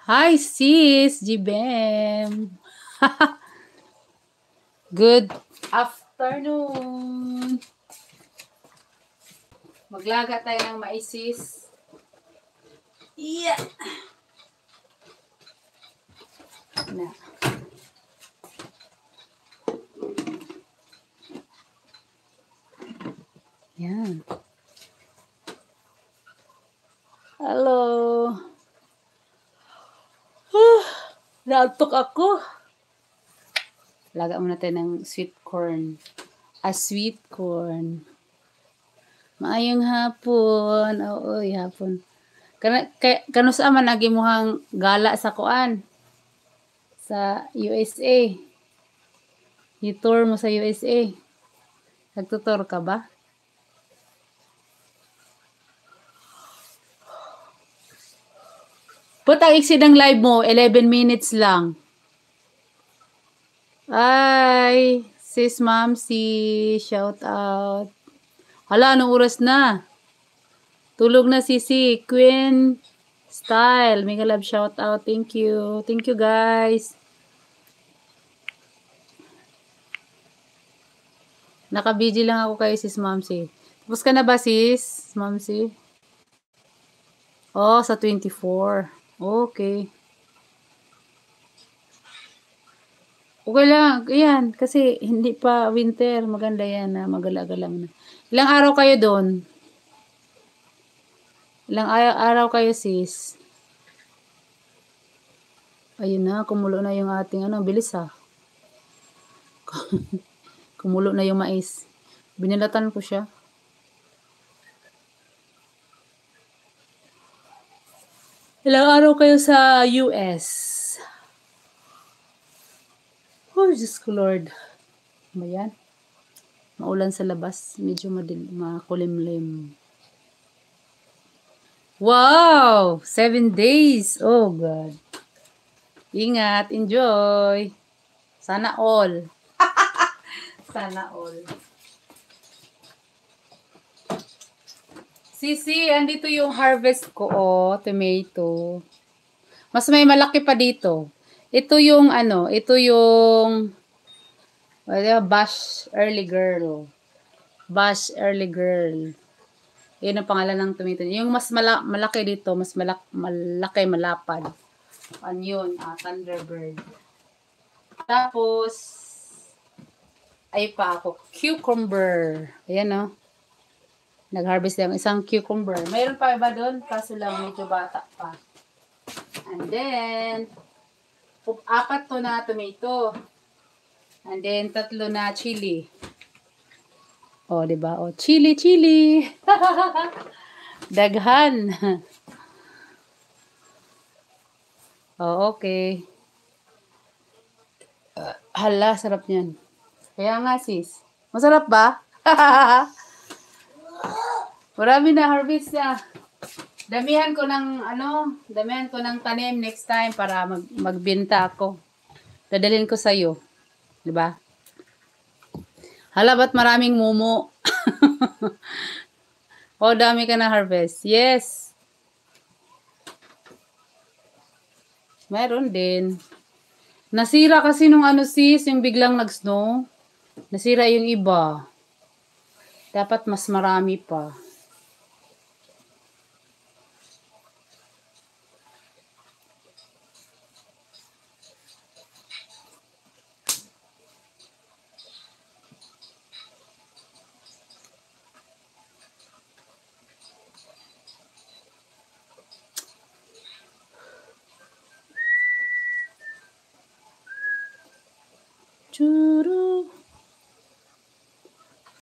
Hi sis, Jibem. Good afternoon. Maglaga tayo ng mais sis. Yeah. Na. Yan. Hello. Naantok ako. Laga muna tayo ng sweet corn. Sweet corn. Maayong hapon. Oo, hapon. Kanusa man nagimuhang gala sa kuan sa USA. I-tour mo sa USA. Nagtutour ka ba? Ba't ang exceed ng live mo? 11 minutes lang. Ay, sis Mamsi, shout out. Hala, anong oras na? Tulog na si Queen Style. Mega love shout out. Thank you. Thank you guys. Naka-busy lang ako kay sis Mamsi. Tapos ka na ba sis Mamsi? Oh, sa 24. Okay. Okay lang. Ayan, kasi hindi pa winter. Maganda yan na magala-gala na. Ilang araw kayo doon? Ilang araw kayo sis? Ayun na, kumulo na yung ating bilis ha. Kumulo na yung mais. Binilatan ko siya. Ilang araw kayo sa US? Oh, Diyos ko Lord. Ayan. Maulan sa labas. Medyo makulimlim. Wow! 7 days. Oh, God. Ingat. Enjoy. Sana all. Sana all. Sisi, andito yung harvest ko, oh. Tomato. Mas may malaki pa dito. Ito yung Bash Early Girl. Bash Early Girl. Yun ang pangalan ng tomato. Yung mas malaki dito, mas malaki, malapad. Ano yun? Thunderbird. Tapos, ay pa ako, cucumber. Ayan o. Nag-harvest lang isang cucumber. Mayroon pa iba doon? Kaso lang medyo bata pa. And then, 4 to na tomato. And then, 3 na chili. Oh, di ba? Oh, chili. Daghan. Oh, okay. Hala, sarap niyan. Kaya nga, sis. Masarap ba? Marami na harvest na. Damihan ko ng tanim next time para magbenta ako. Dadalhin ko sa iyo. 'Di ba? Hala, ba't maraming mumo? Oh, dami ka na harvest. Yes. Meron din. Nasira kasi nung sis, yung biglang nag-snow. Nasira yung iba. Dapat mas marami pa. Churu.